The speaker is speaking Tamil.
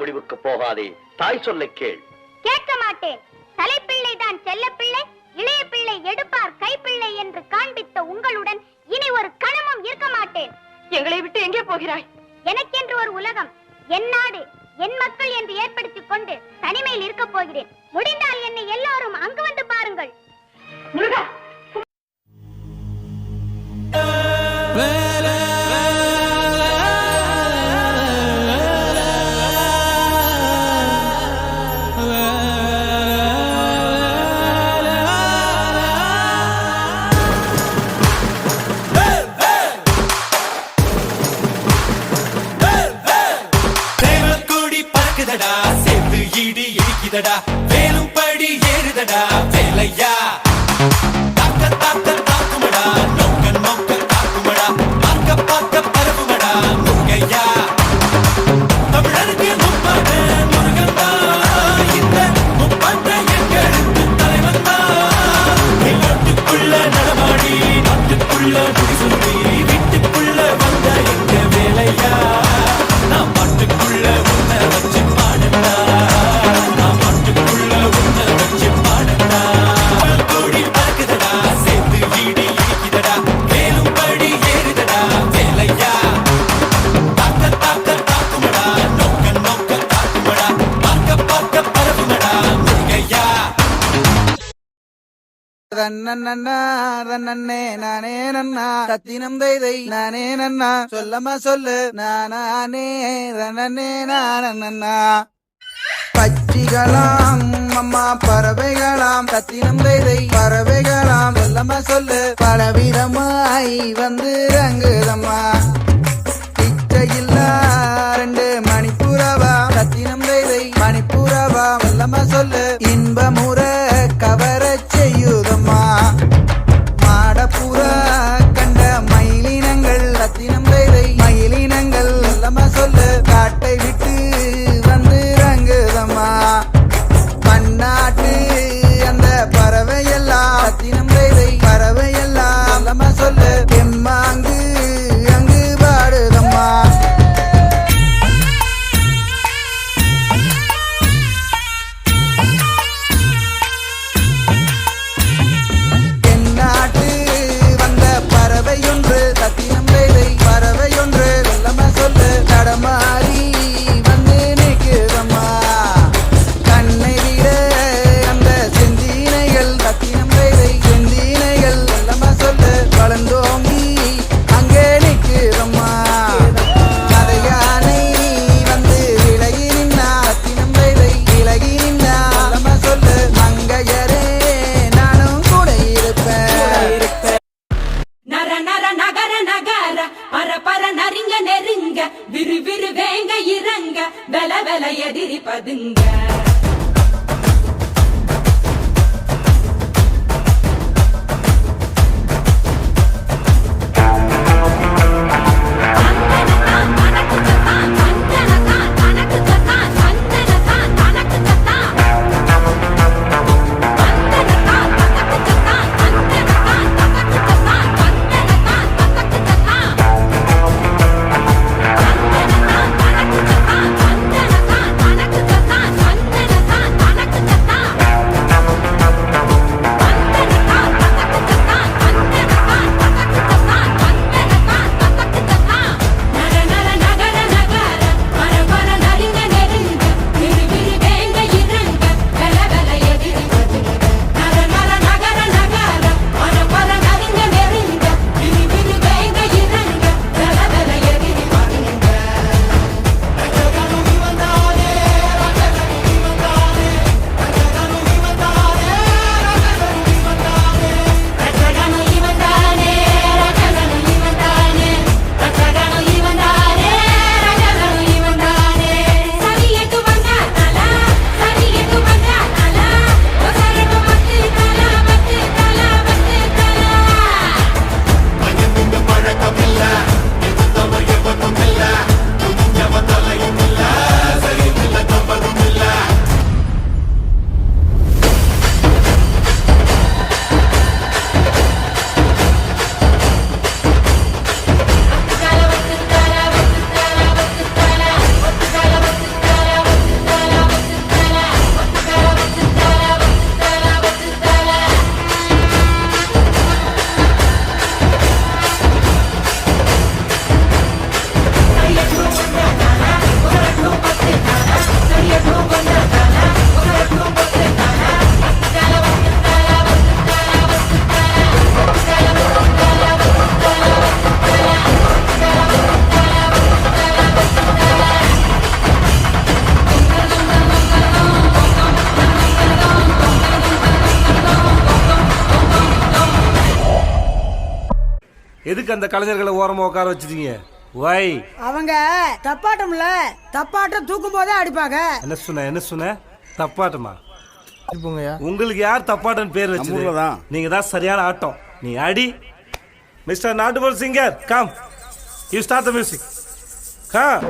முடிவுக்கு போகாதே. தாய் சொல்லை கேள். கேட்க மாட்டேன். தலைப்பிள்ளை தான் செல்ல பிள்ளை, இளைய பிள்ளை எடுப்பார் கைப்பிள்ளை என்று காண்பித்த உங்களுடன் இனி ஒரு கணமும் இருக்க மாட்டேன். எங்களை விட்டு எங்கே போகிறாய்? எனக்கென்று ஒரு உலகம், என் நாடு, என் மக்கள் என்று ஏற்படுத்திக் கொண்டு தனிமையில் இருக்க போகிறேன். முடிந்தால் என்னை எல்லாரும் அங்கு வந்து பாருங்கள். முருகா, வேலும் படி ஏறுதடா வேலையா தாக்க தாக்க தாக்குமடா நோக்க நோக்க தாக்குமடா பார்க்க பார்க்க பரவுமடா முருகையா தமிழருக்கு முப்பாட்ட முருகன் தான் இந்த முப்பாட்ட எங்களுக்கு தலைவன் தான் நாட்டுக்குள்ள நடமாடி நாட்டுக்குள்ள முடிசூடி வீட்டுக்குள்ள வந்த எங்க வேலையா நான் பாட்டுக்குள்ள உன்னை வச்சு பாடண்டா நன்னே நானே நன்னா சத்தினம் தைதை நானே நன்னா சொல்லமா சொல்லு நானே நன்னே நானண்ணா பச்சிகளாம் அம்மா பறவைகளாம் சத்தினம் தைதை பறவைகளாம் சொல்லமா சொல்லு பலவிதமாய் வந்து ரங்குதம்மா இச்சையில்லா 2 மணிப்புறவா சத்தினம் தைதை மணிப்புறவா சொல்லமா சொல்லு இன்பமுற கவர செய்யுதம்மா மாடப்புறா கண்ட மயிலினங்கள் ரத்தினம் தைதை மயிலினங்கள் சொல்லமா சொல்லு காட்டை விட்டு வந்து ரங்குதம்மா பன்னாட்டு அந்த பறவையெல்லாம் ரத்தினம் தைதை பறவையெல்லாம் சொல்லமா சொல்லு எம்மாங்கு அங்கு பாடுதம்மா மாறி வந்து நிற்குதம்மா கண்ணை விட அந்த செந்தினைகள் ரத்தினம் வேலை செந்தினைகள் எல்லாமா சொல்லு வளர்ந்தோங்கி அங்கே நிற்குதம்மா கதையானை வந்து விலகி நின்னா ரத்தினம் வேலை விலகி நின்னா எல்லாமா சொல்லு மங்கையரே நானும் கூட இருப்பேன் நர நர நகர நகர பர பர நரிங்க நெருங்க விரு விரு வேங்க இறங்க வெல வெல எதிரி பதுங்க வந்தன எதுக்கு அந்த கலைஞர்களை ஓரமா உட்கார வச்சிட்டீங்க? வை அவங்க தப்பாட்டம்ல தப்பாட்டம் தூக்கும் போதே அடிப்பாங்க. என்ன சொன்ன தப்பாட்டமா? உங்களுக்கு யார் தப்பாட்டம் பேர் வச்சது? நீங்க தான் சரியான ஆட்டம். நீ அடி. மிஸ்டர் நாட்டுப்புற singer come, you start the music. Come.